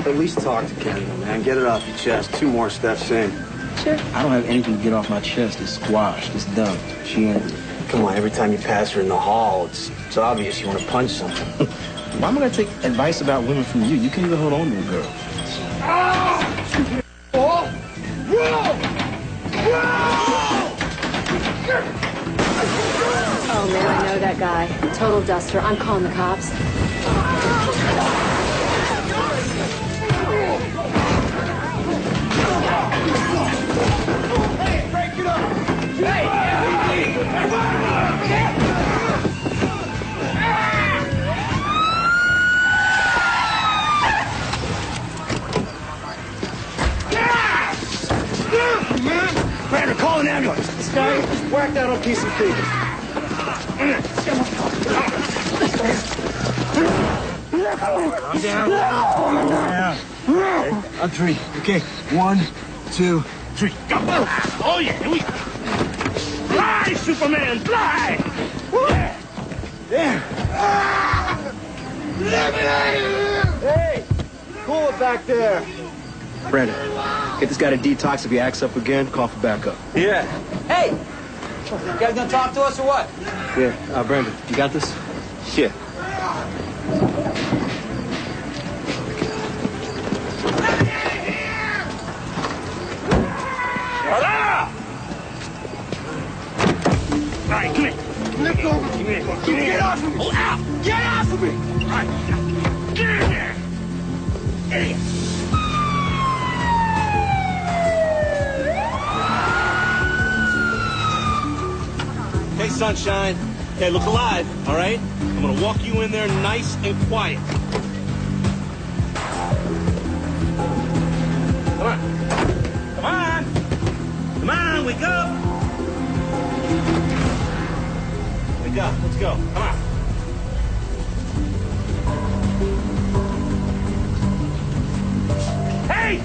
At least talk to Kendall, man. Get it off your chest. 2 more steps in. Sure. I don't have anything to get off my chest. It's squashed. It's done. She ain't. Come on, every time you pass her in the hall, it's obvious you want to punch something. Why am I going to take advice about women from you? You can't even hold on to a girl. Oh, man, I know that guy. Total duster. I'm calling the cops. Hey, break it up! Hey! Brandon, call an ambulance. This guy is whacked out on PCP. I'm down. Okay. On 3. Okay. 1, 2, 3. Go! Oh, yeah, here we go. Fly, Superman, fly! There. Hey, cool it back there. Brandon, get this guy to detox. If he acts up again, call for backup. Yeah. Hey! You guys gonna talk to us or what? Yeah. Brandon, you got this? Yeah. All right, come here. Let go. Come here. Get off of me. Oh, ow. Get off of me. All right. Get in there. Idiot. Hey, sunshine. Hey, look alive, all right? I'm gonna walk you in there nice and quiet. Come on. Come on. Come on, wake up. Wake up. Let's go. Come on. Hey!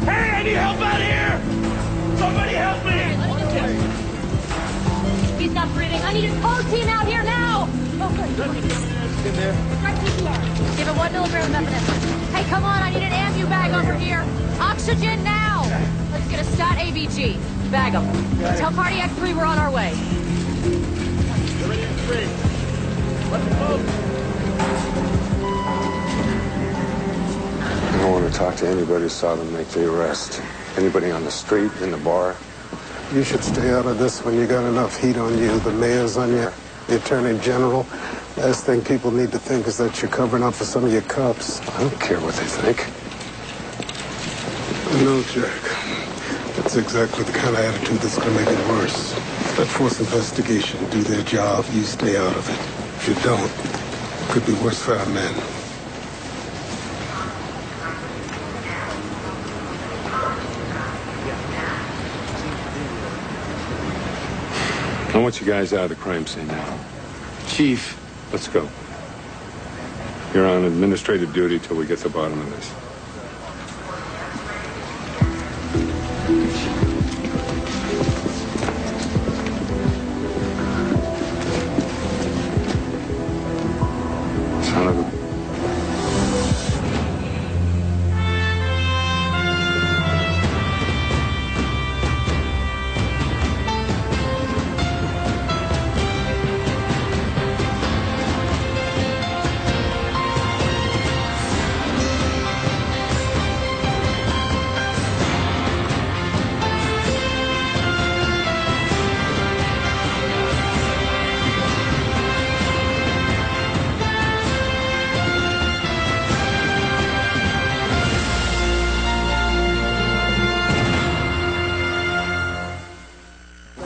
Hey, I need help out here! Somebody help me! He's not breathing. I need his whole team out here now! Oh, good. In there. Start CPR. Give him 1 milligram of epinephrine. Hey, come on. I need an ambu bag over here. Oxygen now! Let's get a stat ABG. Bag him. Tell Cardiac 3 we're on our way. Everybody in 3. Let's move. I don't want to talk to anybody who saw them make the arrest. Anybody on the street, in the bar. You should stay out of this when you got enough heat on you. The mayor's on you, the attorney general. Last thing people need to think is that you're covering up for some of your cops. I don't care what they think. No, Jack. That's exactly the kind of attitude that's going to make it worse. Let force investigation do their job. You stay out of it. If you don't, it could be worse for our men. I want you guys out of the crime scene now. Chief. Let's go. You're on administrative duty till we get to the bottom of this. Son of a...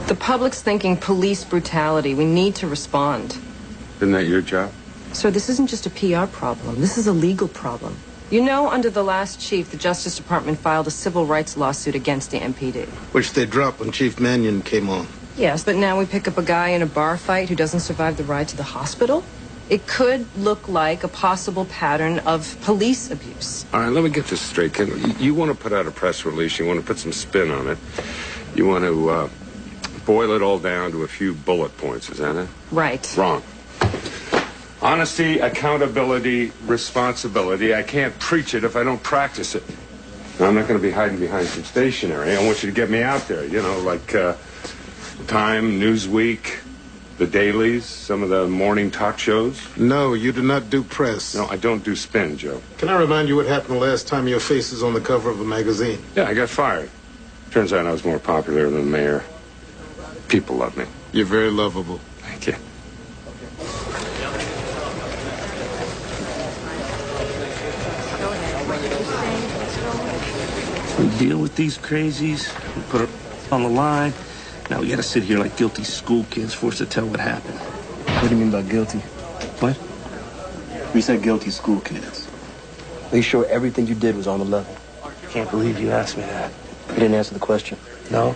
The public's thinking police brutality. We need to respond. Isn't that your job? Sir, this isn't just a PR problem. This is a legal problem. You know, under the last chief, the Justice Department filed a civil rights lawsuit against the MPD. Which they dropped when Chief Mannion came on. Yes, but now we pick up a guy in a bar fight who doesn't survive the ride to the hospital? It could look like a possible pattern of police abuse. All right, let me get this straight, Kendall. You want to put out a press release. You want to put some spin on it. You want to boil it all down to a few bullet points. Is that it? Right. Wrong. Honesty, accountability, responsibility. I can't preach it if I don't practice it. I'm not going to be hiding behind some stationery. I want you to get me out there, you know, like Time, Newsweek, the dailies, some of the morning talk shows. No, you do not do press. No, I don't do spin, Joe. Can I remind you what happened the last time your face was on the cover of a magazine? Yeah, I got fired. Turns out I was more popular than the mayor. People love me. You're very lovable. Thank you. We deal with these crazies, we put it on the line. Now we gotta sit here like guilty school kids forced to tell what happened. What do you mean by guilty? What? We said guilty school kids. Are you sure everything you did was on the level? Can't believe you asked me that. You didn't answer the question. No?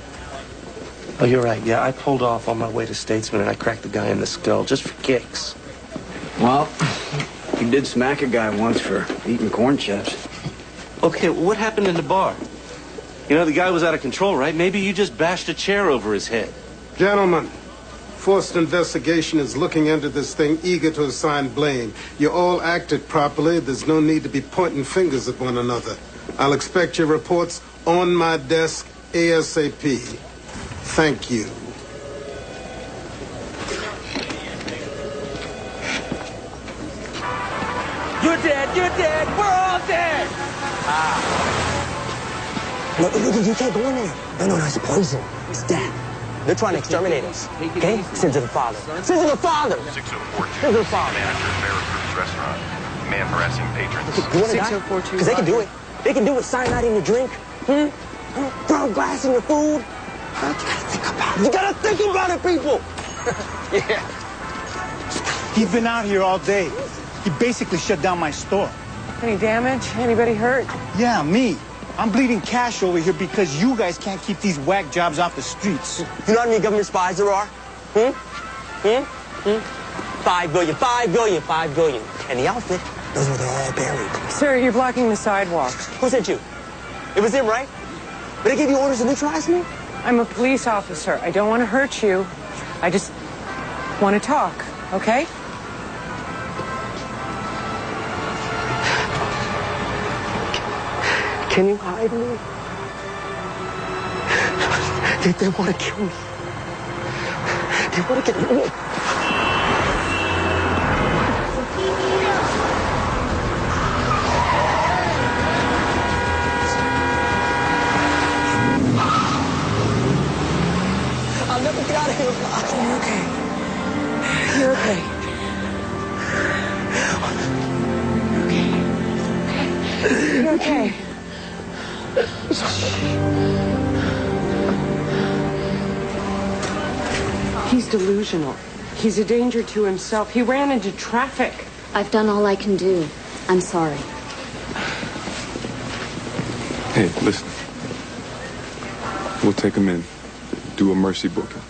Oh, you're right. Yeah, I pulled off on my way to Statesman and I cracked the guy in the skull just for kicks. Well, you did smack a guy once for eating corn chips. Okay, well, what happened in the bar? You know, the guy was out of control, right? Maybe you just bashed a chair over his head. Gentlemen, forced investigation is looking into this thing, eager to assign blame. You all acted properly. There's no need to be pointing fingers at one another. I'll expect your reports on my desk ASAP. Thank you. You're dead, we're all dead! No, you can't go in there. No, it's poison. It's death. They're trying to exterminate us. Okay? Sins of the Father. Sins of the Father! 6042. Sins of the Father. Manager of Veracruz Restaurant. Man harassing patrons. You want to die? Because they can do it. They can do it. Cyanide in your drink. Throw glass in your food. You gotta think about it. You gotta think about it, people! Yeah. He's been out here all day. He basically shut down my store. Any damage? Anybody hurt? Yeah, me. I'm bleeding cash over here because you guys can't keep these whack jobs off the streets. You know how many government spies there are? 5 billion, 5 billion, 5 billion. And the outfit, those were all buried. Sir, you're blocking the sidewalk. Who sent you? It was him, right? But they gave you orders to neutralize me? I'm a police officer. I don't want to hurt you. I just want to talk, okay? Can you hide me? They want to kill me. They want to get me. I'll never get out of here. You're okay. You're okay. You're okay. He's delusional. He's a danger to himself. He ran into traffic. I've done all I can do. I'm sorry. Hey, listen. We'll take him in. Do a mercy booking.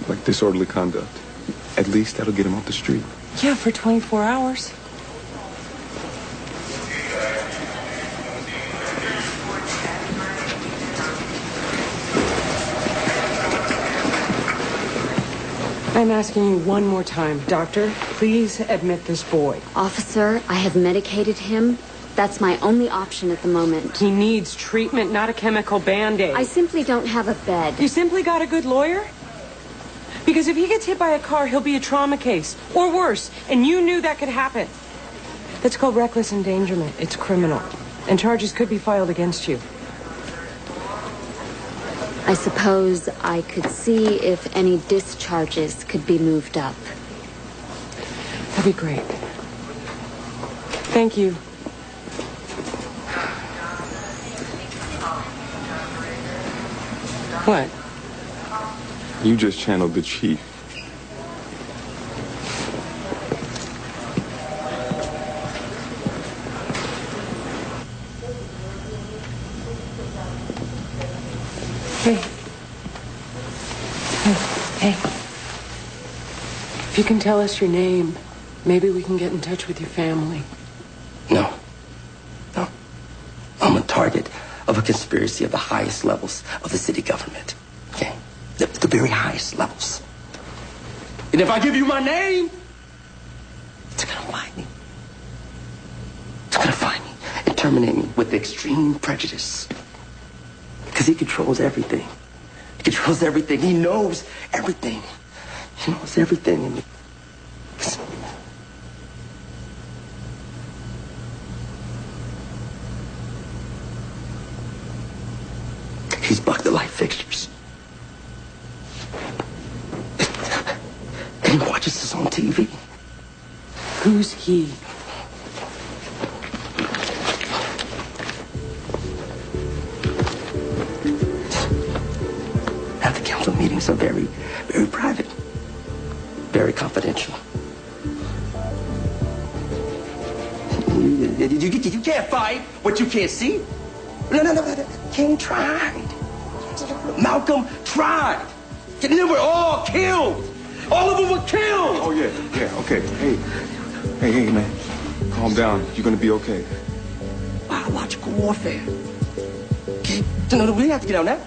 Like disorderly conduct. At least that'll get him off the street. Yeah, for 24 hours. I'm asking you one more time. Doctor, please admit this boy. Officer, I have medicated him. That's my only option at the moment. He needs treatment, not a chemical Band-Aid. I simply don't have a bed. You simply got a good lawyer? Because if he gets hit by a car, he'll be a trauma case. Or worse. And you knew that could happen. That's called reckless endangerment. It's criminal. And charges could be filed against you. I suppose I could see if any discharges could be moved up. That'd be great. Thank you. What? You just channeled the chief. Hey. Hey. If you can tell us your name, maybe we can get in touch with your family. No. I'm a target of a conspiracy of the highest levels of the city government. Okay? The very highest levels. And if I give you my name, terminate me with extreme prejudice. Because he controls everything. He controls everything. He knows everything. He knows everything. And he's bucked the light fixtures. And he watches us on TV. Who's he? At the council meetings are very, very private. Very confidential. You can't fight what you can't see. No. King tried. Malcolm tried. And they were all killed. All of them were killed. Oh, yeah, okay. Hey, man. Calm down. You're gonna be okay. Biological warfare. Okay? No, we have to get out now.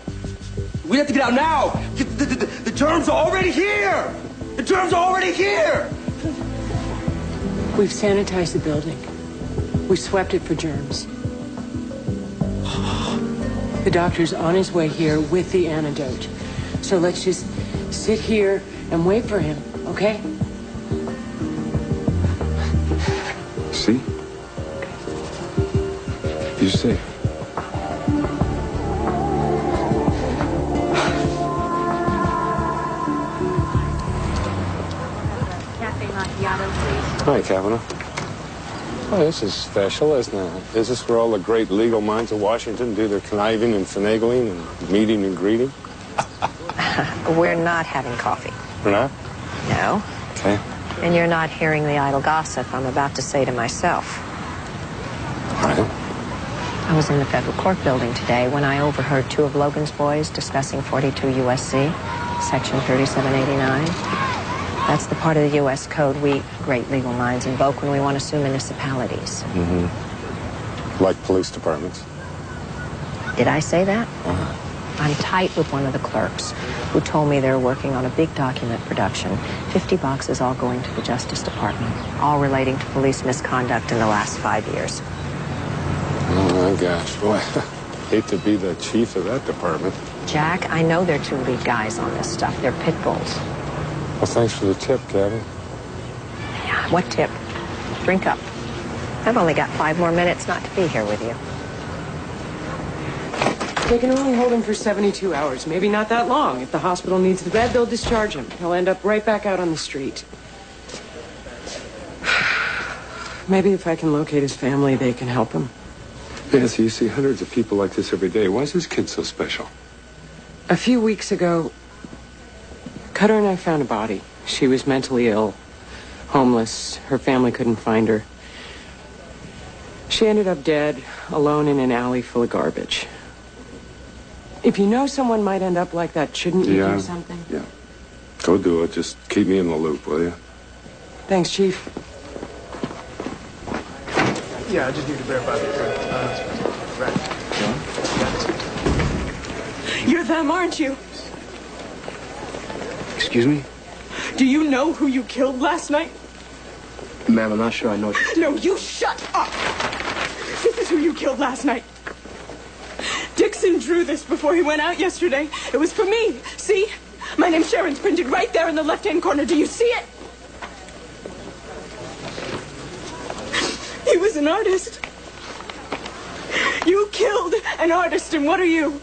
We have to get out now. The germs are already here. The germs are already here. We've sanitized the building. We swept it for germs. The doctor's on his way here with the antidote. So let's just sit here and wait for him, okay? See? You're safe. Cafe macchiato, please. Hi, Kavanaugh. Oh, this is special, isn't it? Is this where all the great legal minds of Washington do their conniving and finagling and meeting and greeting? We're not having coffee. We're not? No. Okay. And you're not hearing the idle gossip I'm about to say to myself. All right. I was in the federal court building today when I overheard two of Logan's boys discussing 42 U.S.C., Section 3789. That's the part of the U.S. Code we, great legal minds, invoke when we want to sue municipalities. Mm-hmm. Like police departments. Did I say that? Uh-huh. I'm tight with one of the clerks who told me they're working on a big document production. 50 boxes all going to the Justice Department, all relating to police misconduct in the last 5 years. Oh, my gosh. Boy, hate to be the chief of that department. Jack, I know they're two lead guys on this stuff. They're pit bulls. Well, thanks for the tip, Kevin. Yeah, what tip? Drink up. I've only got 5 more minutes not to be here with you. They can only hold him for 72 hours, maybe not that long. If the hospital needs the bed, they'll discharge him. He'll end up right back out on the street. Maybe if I can locate his family, they can help him. Nancy, you see hundreds of people like this every day. Why is this kid so special? A few weeks ago, Cutter and I found a body. She was mentally ill, homeless. Her family couldn't find her. She ended up dead, alone in an alley full of garbage. If you know someone might end up like that, shouldn't you do something? Yeah. Go do it. Just keep me in the loop, will you? Thanks, Chief. Yeah, I just need to verify the Right. You're them, aren't you? Excuse me? Do you know who you killed last night? Ma'am, I'm not sure I know. No, you shut up! This is who you killed last night. Dixon drew this before he went out yesterday. It was for me. See? My name's Sharon's printed right there in the left-hand corner. Do you see it? He was an artist. You killed an artist, and what are you?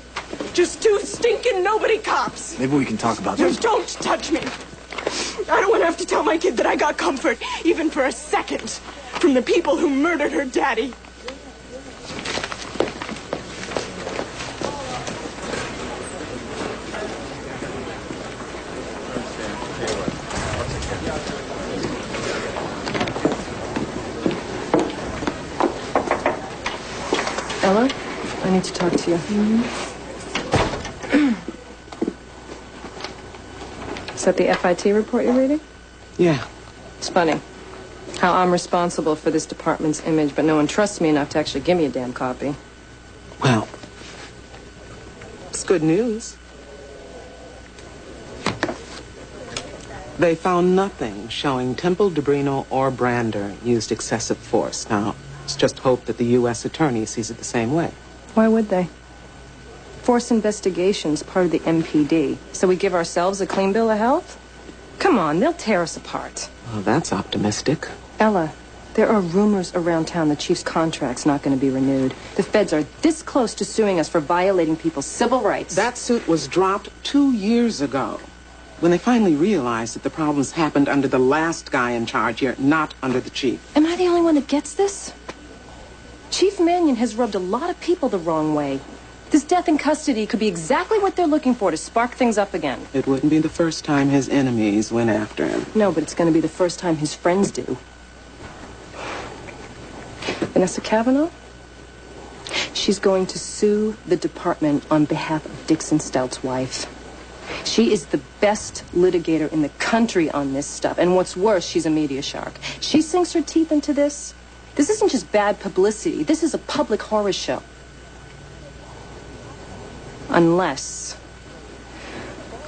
Just two stinking nobody cops. Maybe we can talk about You this. don't touch me. I don't want to have to tell my kid that I got comfort, even for a second, from the people who murdered her daddy. Ella, I need to talk to you. Is that the FIT report you're reading? Yeah. It's funny how I'm responsible for this department's image, but no one trusts me enough to actually give me a damn copy. Well, it's good news. They found nothing showing Temple, DeBrino, or Brander used excessive force. Now, Let's just hope that the U.S. attorney sees it the same way. Why would they? Forced investigation's part of the MPD, so we give ourselves a clean bill of health? Come on, they'll tear us apart. Well, that's optimistic. Ella, there are rumors around town the chief's contract's not going to be renewed. The feds are this close to suing us for violating people's civil rights. That suit was dropped 2 years ago, when they finally realized that the problems happened under the last guy in charge here, not under the chief. Am I the only one that gets this? Chief Mannion has rubbed a lot of people the wrong way. This death in custody could be exactly what they're looking for to spark things up again. It wouldn't be the first time his enemies went after him. No, but it's going to be the first time his friends do. Vanessa Kavanaugh? She's going to sue the department on behalf of Dixon Stout's wife. She is the best litigator in the country on this stuff. And what's worse, she's a media shark. She sinks her teeth into this. This isn't just bad publicity. This is a public horror show. Unless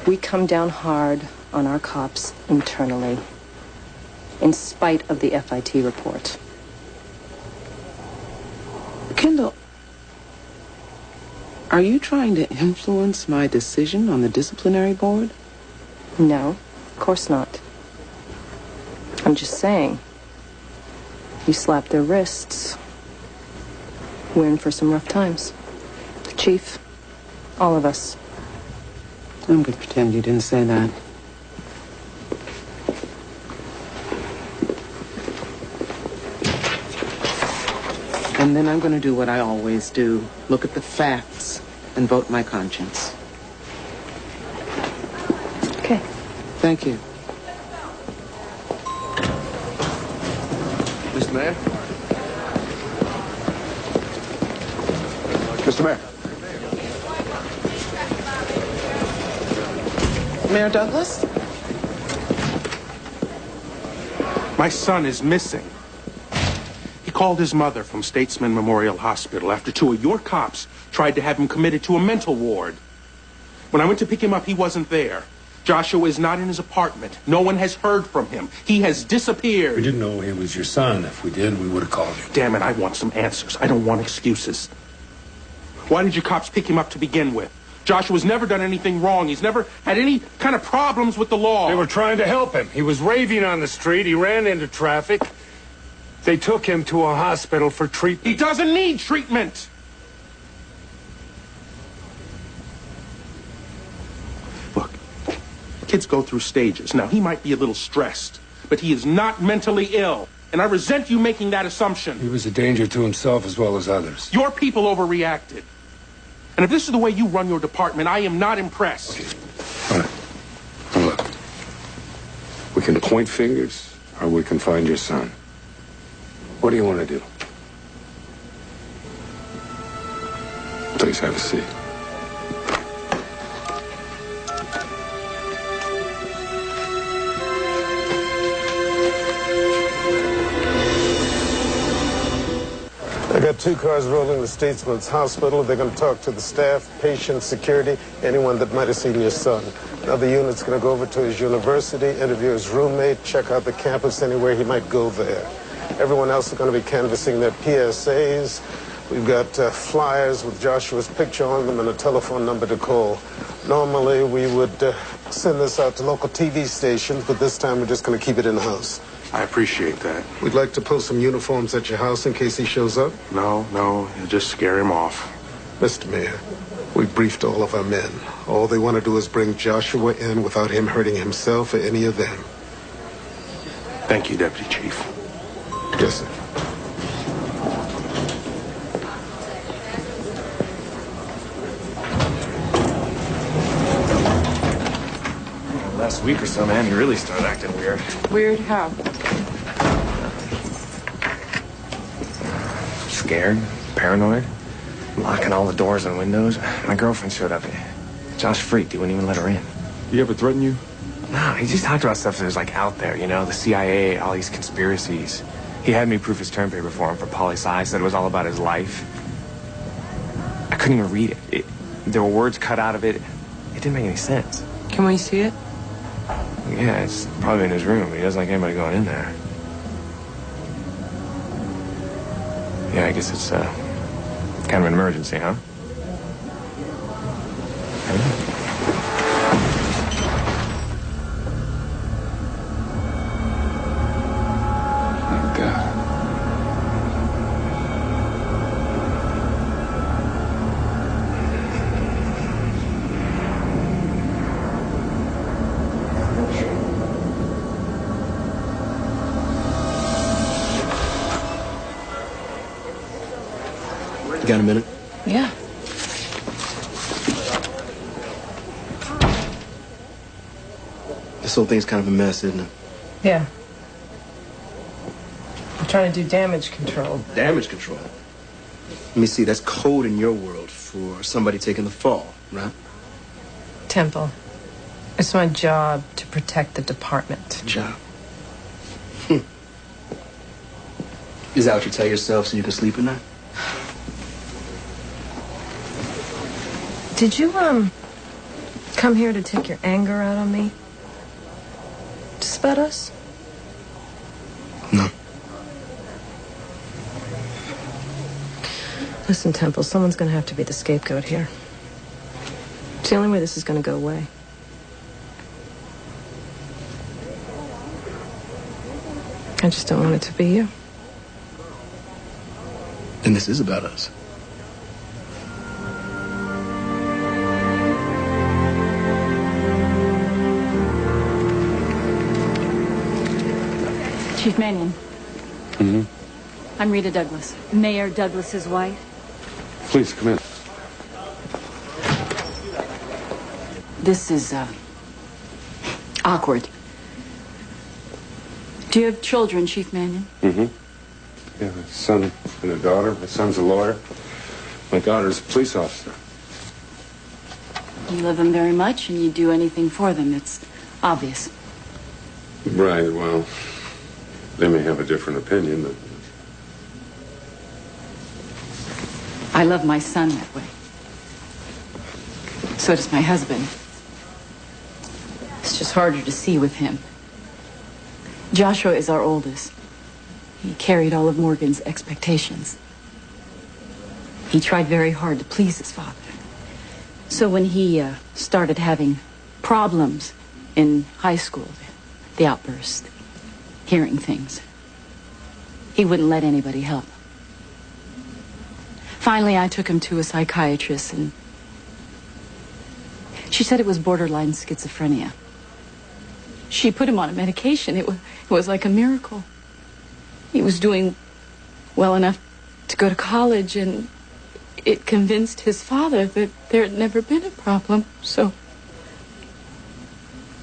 we come down hard on our cops internally, in spite of the FIT report. Kendall, are you trying to influence my decision on the disciplinary board? No, of course not. I'm just saying, you slap their wrists, we're in for some rough times. The chief, all of us. I'm going to pretend you didn't say that. And then I'm going to do what I always do. Look at the facts and vote my conscience. Okay. Thank you. Mr. Mayor? Mr. Mayor? Mayor Douglas? My son is missing. He called his mother from Statesman Memorial Hospital after 2 of your cops tried to have him committed to a mental ward. When I went to pick him up, he wasn't there. Joshua is not in his apartment. No one has heard from him. He has disappeared. We didn't know he was your son. If we did, we would have called you. Damn it, I want some answers. I don't want excuses. Why did you cops pick him up to begin with? Joshua's never done anything wrong. He's never had any kind of problems with the law. They were trying to help him. He was raving on the street. He ran into traffic. They took him to a hospital for treatment. He doesn't need treatment. Look, kids go through stages. Now, he might be a little stressed, but he is not mentally ill. And I resent you making that assumption. He was a danger to himself as well as others. Your people overreacted. And if this is the way you run your department, I am not impressed. Okay. All right. Now look, we can point fingers, or we can find your son. What do you want to do? Please have a seat. I got 2 cars rolling to Statesman's Hospital. They're going to talk to the staff, patients, security, anyone that might have seen your son. Another unit's going to go over to his university, interview his roommate, check out the campus, anywhere he might go there. Everyone else is going to be canvassing their PSAs. We've got flyers with Joshua's picture on them and a telephone number to call. Normally, we would send this out to local TV stations, but this time we're just going to keep it in-house. I appreciate that. We'd like to post some uniforms at your house in case he shows up. No, you just scare him off. Mr. Mayor, we've briefed all of our men. All they want to do is bring Joshua in without him hurting himself or any of them. Thank you, Deputy Chief. Yes, sir. Last week or so, man, he really started acting weird. Weird how? Scared, paranoid, locking all the doors and windows. My girlfriend showed up. Josh freaked. He wouldn't even let her in. He ever threaten you? No, he just talked about stuff that was like out there, you know, the CIA, all these conspiracies. He had me proof his term paper for him for poli-sci, said it was all about his life. I couldn't even read it. There were words cut out of it. It didn't make any sense. Can we see it? Yeah, it's probably in his room. He doesn't like anybody going in there. Yeah, I guess it's kind of an emergency, huh? Thank God. You got a minute? Yeah. This whole thing's kind of a mess, isn't it? Yeah. I'm trying to do damage control. Damage control? Let me see, that's code in your world for somebody taking the fall, right? Temple. It's my job to protect the department. Job. Is that what you tell yourself so you can sleep at night? Did you, come here to take your anger out on me? Just about us? No. Listen, Temple, someone's gonna have to be the scapegoat here. It's the only way this is gonna go away. I just don't want it to be you. And this is about us. Chief Mannion. Mm-hmm. I'm Rita Douglas, Mayor Douglas's wife. Please, come in. This is, awkward. Do you have children, Chief Mannion? Mm-hmm. Yeah, a son and a daughter. My son's a lawyer. My daughter's a police officer. You love them very much, and you do anything for them. It's obvious. Right, well, they may have a different opinion, but... I love my son that way. So does my husband. It's just harder to see with him. Joshua is our oldest. He carried all of Morgan's expectations. He tried very hard to please his father. So when he started having problems in high school, the outburst, hearing things, he wouldn't let anybody help. Finally, I took him to a psychiatrist, and she said it was borderline schizophrenia. She put him on a medication. It was like a miracle. He was doing well enough to go to college, and it convinced his father that there had never been a problem. So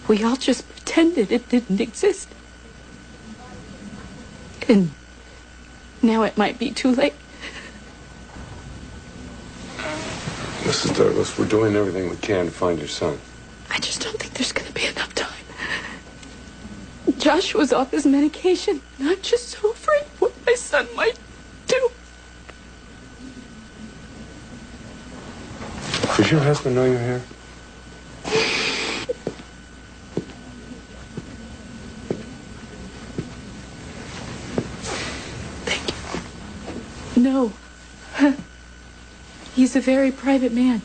we all just pretended it didn't exist. And now it might be too late. Mrs. Douglas, we're doing everything we can to find your son. I just don't think there's going to be enough time. Joshua's off his medication, and I'm just so afraid what my son might do. Does your husband know you're here? No. He's a very private man.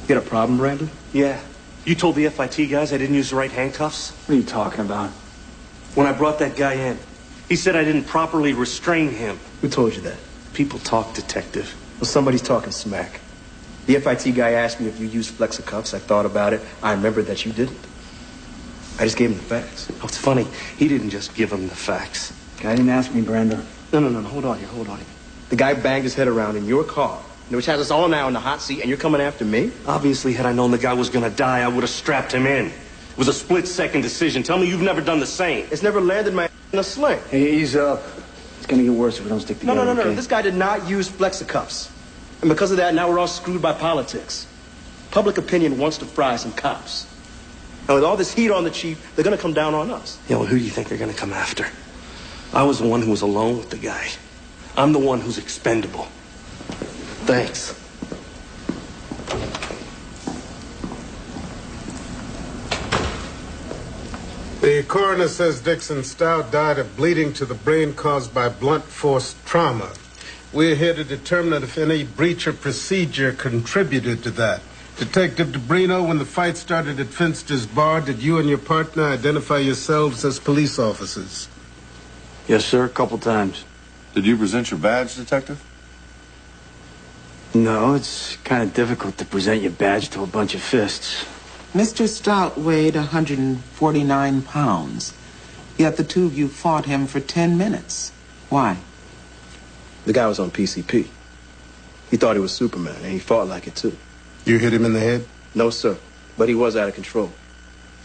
You got a problem, Brandon? Yeah. You told the FIT guys I didn't use the right handcuffs? What are you talking about? When I brought that guy in, he said I didn't properly restrain him. Who told you that? People talk, Detective. Well, somebody's talking smack. The FIT guy asked me if you used Flexicuffs. I thought about it. I remembered that you didn't. I just gave him the facts. Oh, it's funny. He didn't just give him the facts. Guy didn't ask me, Brenda. No. Hold on here. The guy banged his head around in your car, which has us all now in the hot seat, and you're coming after me? Obviously, had I known the guy was gonna die, I would have strapped him in. It was a split-second decision. Tell me you've never done the same. It's never landed my in a sling. Hey, ease up. It's gonna get worse if we don't stick together. No. Okay? This guy did not use Flexicuffs. And because of that, now we're all screwed by politics. Public opinion wants to fry some cops. And with all this heat on the chief, they're gonna come down on us. Yeah, well, who do you think they're gonna come after? I was the one who was alone with the guy. I'm the one who's expendable. Thanks. The coroner says Dixon Stout died of bleeding to the brain caused by blunt force trauma. We're here to determine if any breach of procedure contributed to that. Detective DeBrino, when the fight started at Finster's bar, did you and your partner identify yourselves as police officers? Yes, sir, a couple times. Did you present your badge, Detective? No, it's kind of difficult to present your badge to a bunch of fists. Mr. Stout weighed 149 pounds, yet the two of you fought him for 10 minutes. Why? The guy was on PCP. He thought he was Superman, and he fought like it, too. You hit him in the head? No, sir. But he was out of control.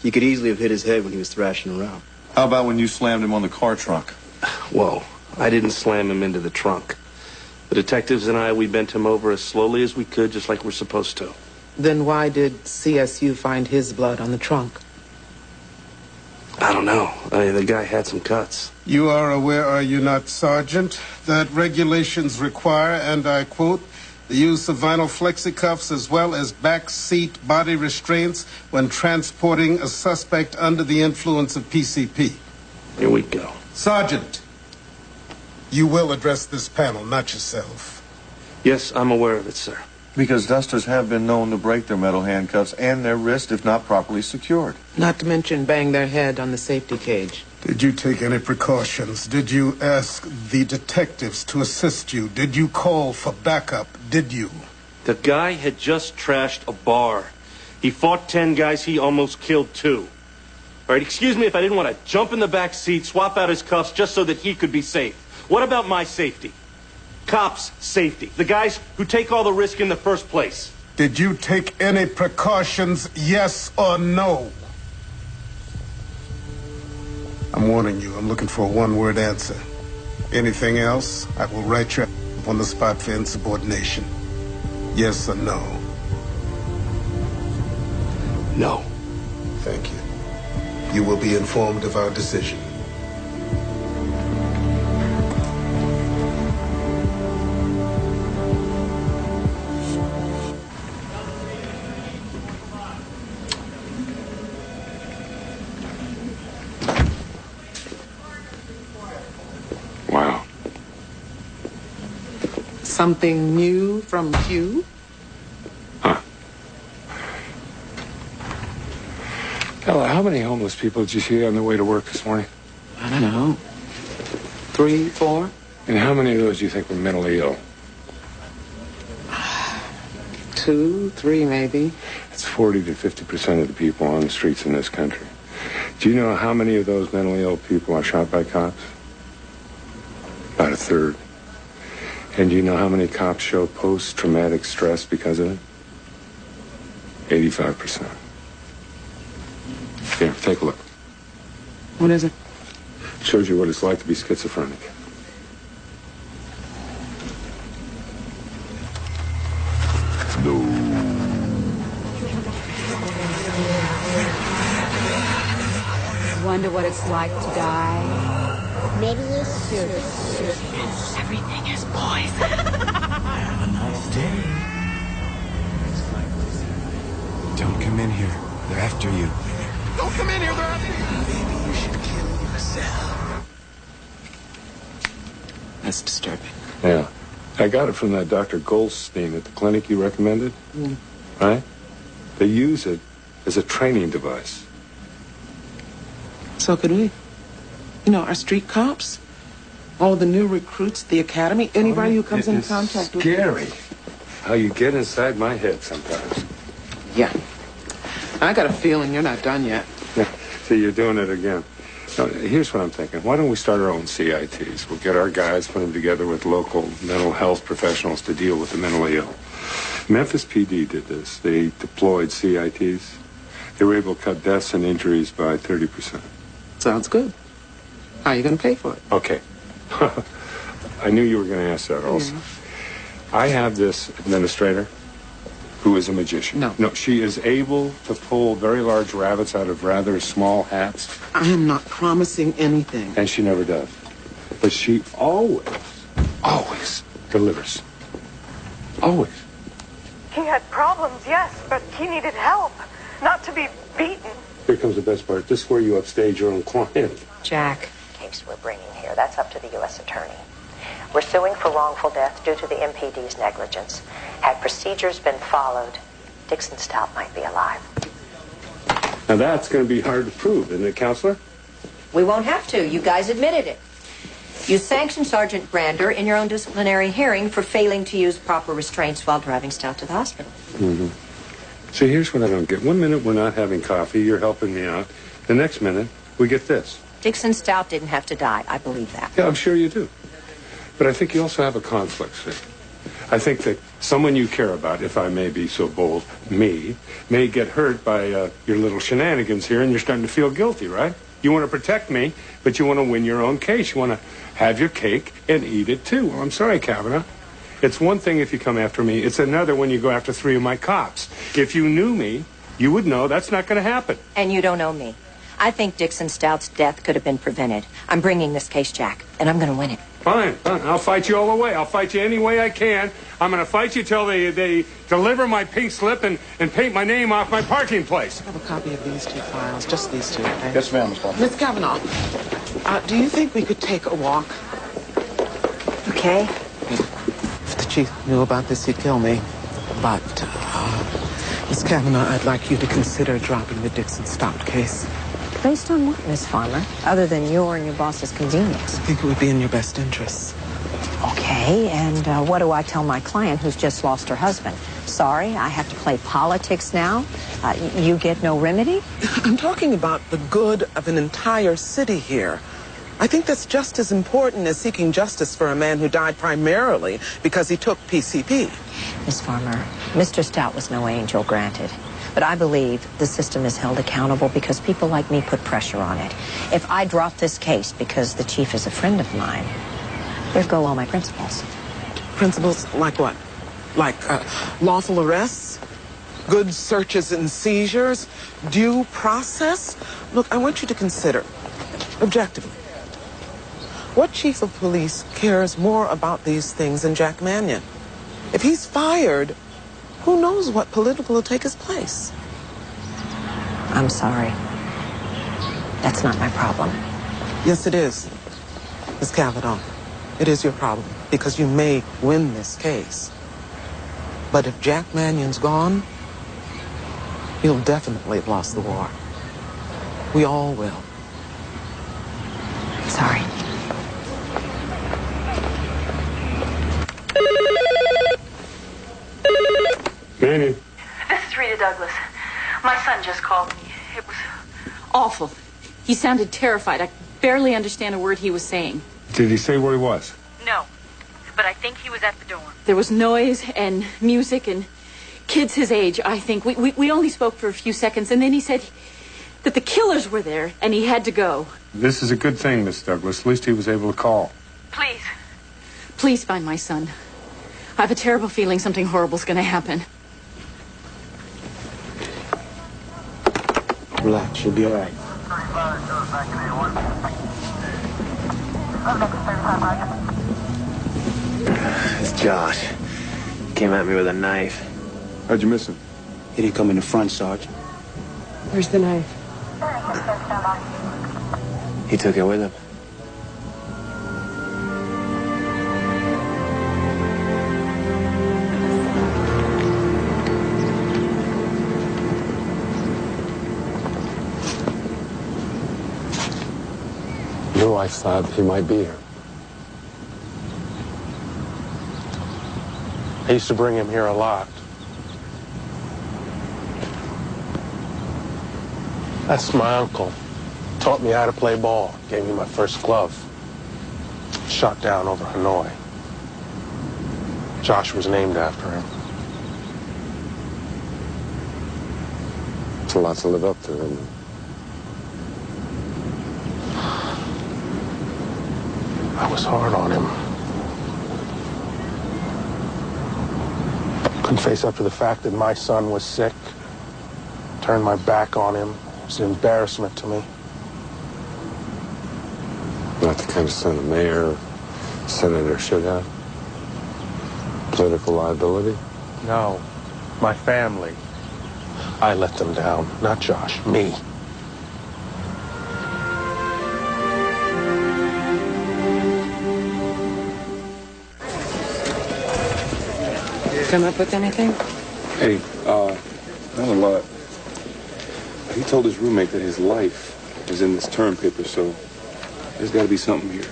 He could easily have hit his head when he was thrashing around. How about when you slammed him on the car trunk? Whoa, I didn't slam him into the trunk. The detectives and I, we bent him over as slowly as we could, just like we're supposed to. Then why did CSU find his blood on the trunk? I don't know. The guy had some cuts. You are aware, are you not, Sergeant, that regulations require, and I quote, the use of vinyl flexicuffs as well as back seat body restraints when transporting a suspect under the influence of PCP. Here we go. Sergeant, you will address this panel, not yourself. Yes, I'm aware of it, sir. Because dusters have been known to break their metal handcuffs and their wrist if not properly secured. Not to mention bang their head on the safety cage. Did you take any precautions? Did you ask the detectives to assist you? Did you call for backup? Did you? The guy had just trashed a bar. He fought 10 guys. He almost killed 2. All right, excuse me if I didn't want to jump in the back seat, swap out his cuffs just so that he could be safe. What about my safety? Cops' safety. The guys who take all the risk in the first place. Did you take any precautions, yes or no? I'm warning you, I'm looking for a one-word answer. Anything else, I will write you up on the spot for insubordination. Yes or no? No. Thank you. You will be informed of our decision. Wow. Something new from Hugh? Ella, how many homeless people did you see on the way to work this morning? I don't know. 3, 4? And how many of those do you think were mentally ill? 2, 3 maybe. That's 40 to 50% of the people on the streets in this country. Do you know how many of those mentally ill people are shot by cops? About 1/3. And do you know how many cops show post-traumatic stress because of it? 85%. Here, take a look. What is it? Shows you what it's like to be schizophrenic. Wonder what it's like to die. Maybe you should. Everything is poison. Have a nice day. Don't come in here. They're after you. Don't come in here, they're after you. Maybe you should kill yourself. That's disturbing. Yeah. I got it from that Dr. Goldstein at the clinic you recommended. Right? They use it as a training device. So could we. You know, our street cops, all the new recruits, the academy, anybody who comes in contact with... Scary. How you get inside my head sometimes. Yeah. I got a feeling you're not done yet. Yeah. See, you're doing it again. Now, here's what I'm thinking. Why don't we start our own CITs? We'll get our guys, put them together with local mental health professionals to deal with the mentally ill. Memphis PD did this. They deployed CITs. They were able to cut deaths and injuries by 30%. Sounds good. How are you going to pay for it? Okay. I knew you were going to ask that also. Yeah. I have this administrator who is a magician. No, she is able to pull very large rabbits out of rather small hats. I am not promising anything. And she never does. But she always delivers. Always. He had problems, yes, but he needed help. Not to be beaten. Here comes the best part. This is where you upstage your own client. Jack. Case we're bringing here, that's up to the U.S. Attorney. We're suing for wrongful death due to the MPD's negligence. Had procedures been followed, Dixon Stout might be alive. Now that's going to be hard to prove, isn't it, Counselor? We won't have to. You guys admitted it. You sanctioned Sergeant Brander in your own disciplinary hearing for failing to use proper restraints while driving Stout to the hospital. Mm-hmm. See, here's what I don't get. 1 minute we're not having coffee, you're helping me out. The next minute, we get this. Dixon Stout didn't have to die. I believe that. Yeah, I'm sure you do. But I think you also have a conflict, see. I think that someone you care about, if I may be so bold, me, may get hurt by your little shenanigans here, and you're starting to feel guilty, right? You want to protect me, but you want to win your own case. You want to have your cake and eat it, too. Well, I'm sorry, Kavanaugh. It's one thing if you come after me. It's another when you go after 3 of my cops. If you knew me, you would know that's not going to happen. And you don't know me. I think Dixon Stout's death could have been prevented. I'm bringing this case, Jack, and I'm going to win it. Fine, fine. I'll fight you all the way. I'll fight you any way I can. I'm going to fight you till they deliver my pink slip and paint my name off my parking place. I have a copy of these 2 files, just these 2, okay? Yes, ma'am, Miss Bond. Miss Kavanaugh, do you think we could take a walk? Okay. If the chief knew about this, he'd kill me. But, Miss Kavanaugh, I'd like you to consider dropping the Dixon Stout case. Based on what, Miss Farmer? Other than your and your boss's convenience? I think it would be in your best interest. Okay, and what do I tell my client who's just lost her husband? Sorry, I have to play politics now? You get no remedy? I'm talking about the good of an entire city here. I think that's just as important as seeking justice for a man who died primarily because he took PCP. Miss Farmer, Mr. Stout was no angel, granted. But I believe the system is held accountable because people like me put pressure on it. If I drop this case because the chief is a friend of mine, there go all my principles. Principles like what? Like lawful arrests, good searches and seizures, due process? Look, I want you to consider, objectively, what chief of police cares more about these things than Jack Mannion? If he's fired, who knows what political will take his place? I'm sorry. That's not my problem. Yes, it is, Miss Kavanaugh. It is your problem, because you may win this case. But if Jack Mannion's gone, you'll definitely have lost the war. We all will. Sorry. Mannion. This is Rita Douglas. My son just called me. It was awful. He sounded terrified. I barely understand a word he was saying. Did he say where he was? No, but I think he was at the dorm. There was noise and music and kids his age, I think. We only spoke for a few seconds, and then he said that the killers were there and he had to go. This is a good thing, Miss Douglas. At least he was able to call. Please. Please find my son. I have a terrible feeling something horrible's going to happen. Relax, you'll be all right. It's Josh. Came at me with a knife. How'd you miss him? He didn't come in the front, Sarge. Where's the knife? He took it with him. Your wife thought he might be here. I used to bring him here a lot. That's my uncle. Taught me how to play ball. Gave me my first glove. Shot down over Hanoi. Josh was named after him. It's a lot to live up to, isn't it? I was hard on him. Couldn't face up to the fact that my son was sick. Turned my back on him. It was an embarrassment to me. Not the kind of son a mayor or senator should have. Political liability? No, my family. I let them down, not Josh, me. Come up with anything? Hey, not a lot. He told his roommate that his life is in this term paper, so there's got to be something here.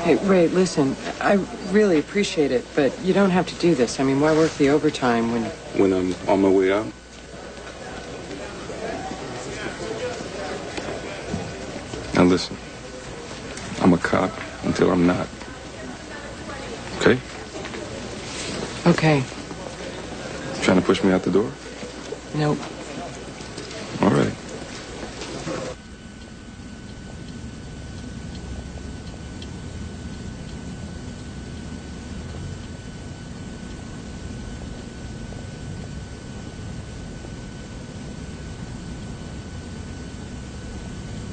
Hey, Ray, listen, I really appreciate it, but you don't have to do this. I mean, why work the overtime when... When I'm on my way out? Now listen, I'm a cop until I'm not. Okay? Okay. Trying to push me out the door? Nope. All right.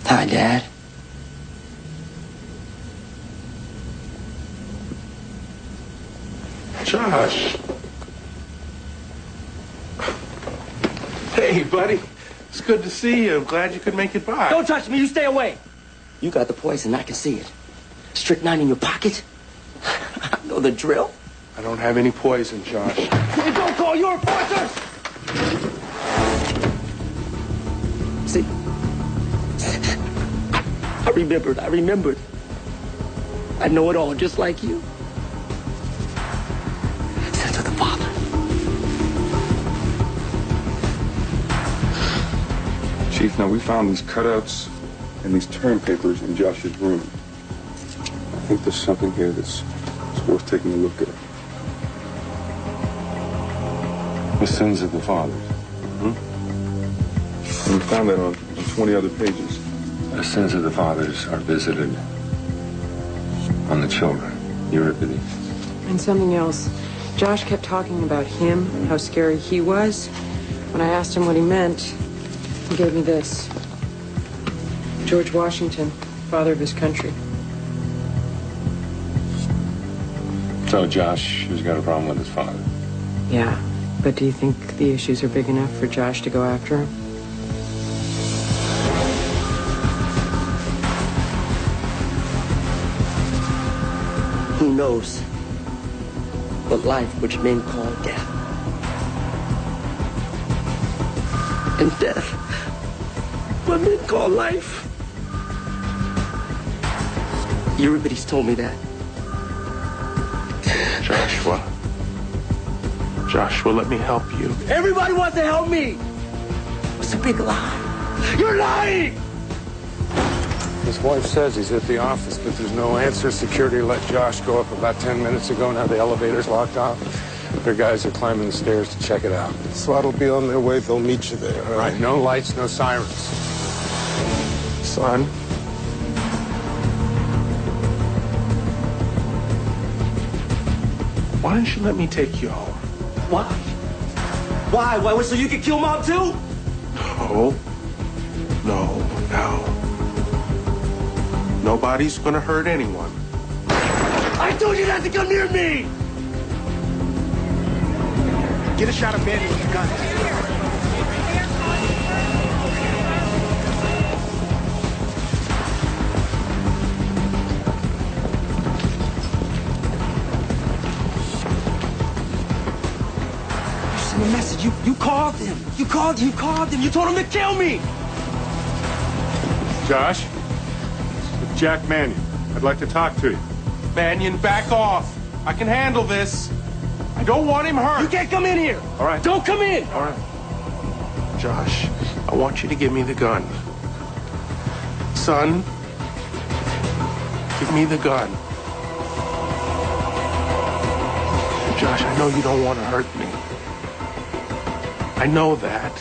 Hi, Dad. Josh. Hey, buddy. It's good to see you. I'm glad you could make it by. Don't touch me. You stay away. You got the poison. I can see it. Strychnine in your pocket. I know the drill. I don't have any poison, Josh. You don't call your enforcers! See? I remembered. I know it all, just like you. Sins of the Father. Chief, now we found these cutouts and these term papers in Josh's room. I think there's something here that's worth taking a look at. The sins of the fathers. And we found that on 20 other pages. The sins of the fathers are visited on the children, Euripides. And something else. Josh kept talking about him, how scary he was. When I asked him what he meant, he gave me this. George Washington, father of his country. So Josh has got a problem with his father. Yeah, but do you think the issues are big enough for Josh to go after him? Who knows what life which men call death. And death, what men call life. Euripides told me that. Joshua, let me help you. Everybody wants to help me. It's a big lie. You're lying! His wife says he's at the office, but there's no answer. Security let Josh go up about 10 minutes ago. Now the elevator's locked off. Their guys are climbing the stairs to check it out. SWAT will be on their way. They'll meet you there. All Right, no lights, no sirens. Son. Why don't you let me take you home? Why? Why? So you can kill Mom too? No. Nobody's gonna hurt anyone. I told you not to come near me! Get a shot of Manny with the gun. You sent a message. You called him. You called him. You told him to kill me! Josh, it's Jack Mannion. I'd like to talk to you. Mannion, back off. I can handle this. I don't want him hurt. You can't come in here. All right. Don't come in. All right. Josh, I want you to give me the gun. Son, give me the gun. Josh, I know you don't want to hurt me. I know that.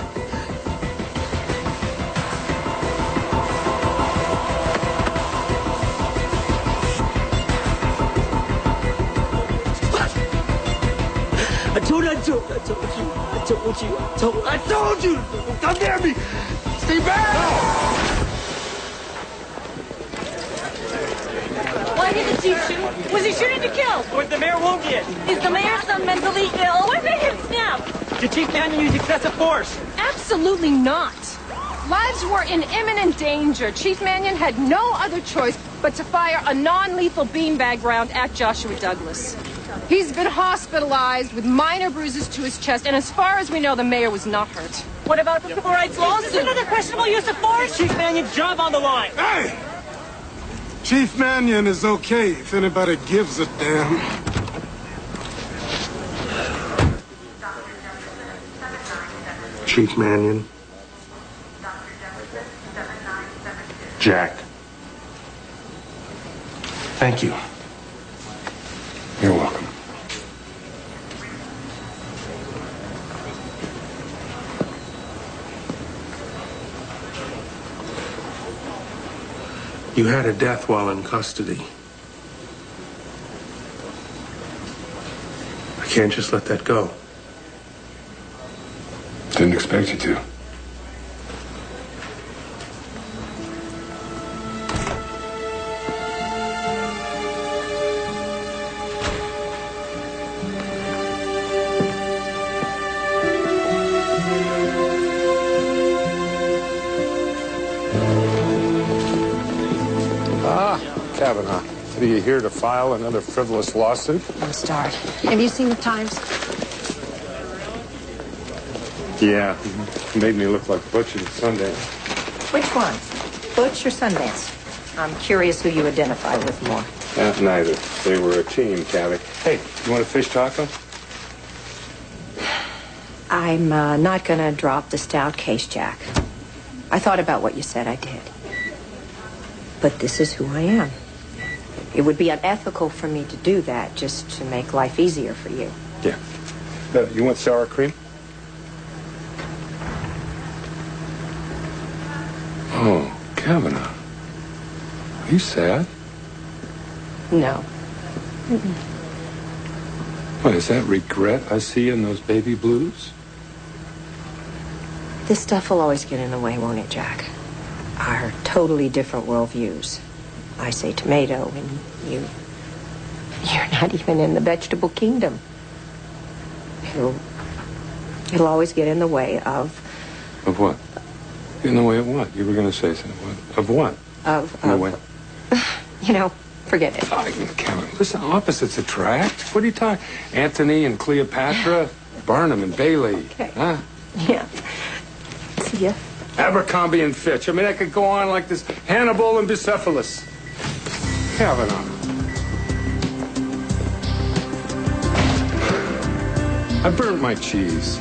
I told you! Come near me! Stay back! Why didn't he shoot? Was he shooting to kill? Was the mayor wounded? Is the mayor son mentally ill? What made him snap? Did Chief Mannion use excessive force? Absolutely not. Lives were in imminent danger. Chief Mannion had no other choice but to fire a non-lethal beanbag round at Joshua Douglas. He's been hospitalized with minor bruises to his chest, and as far as we know, the mayor was not hurt. What about the civil rights lawsuit? Another questionable use of force? Chief Manion's job on the line. Hey! Chief Manion is okay if anybody gives a damn. Chief Manion. Jack. Thank you. You're welcome. You had a death while in custody. I can't just let that go. Didn't expect you to. Kavanaugh, are you here to file another frivolous lawsuit? Don't start. Have you seen the Times? Yeah. Made me look like Butch at Sundance. Which one? Butch or Sundance? I'm curious who you identify with more. Neither. They were a team, Cavi. Hey, you want a fish taco? I'm not going to drop the Stout case, Jack. I thought about what you said. I did. But this is who I am. It would be unethical for me to do that just to make life easier for you. Yeah. You want sour cream? Oh, Kavanaugh. Are you sad? No. Mm-mm. What, is that regret I see in those baby blues? This stuff will always get in the way, won't it, Jack? Our totally different worldviews. I say tomato, and you're not even in the vegetable kingdom. It'll always get in the way of... Of what? In the way of what? You were going to say something. Of what? In the way. You know, forget it. Kevin, listen, opposites attract. What are you talking? Antony and Cleopatra, Barnum and Bailey. Okay. Huh? Yeah. See ya. Abercrombie and Fitch. I mean, I could go on like this. Hannibal and Bucephalus. Kavanaugh. I burnt my cheese.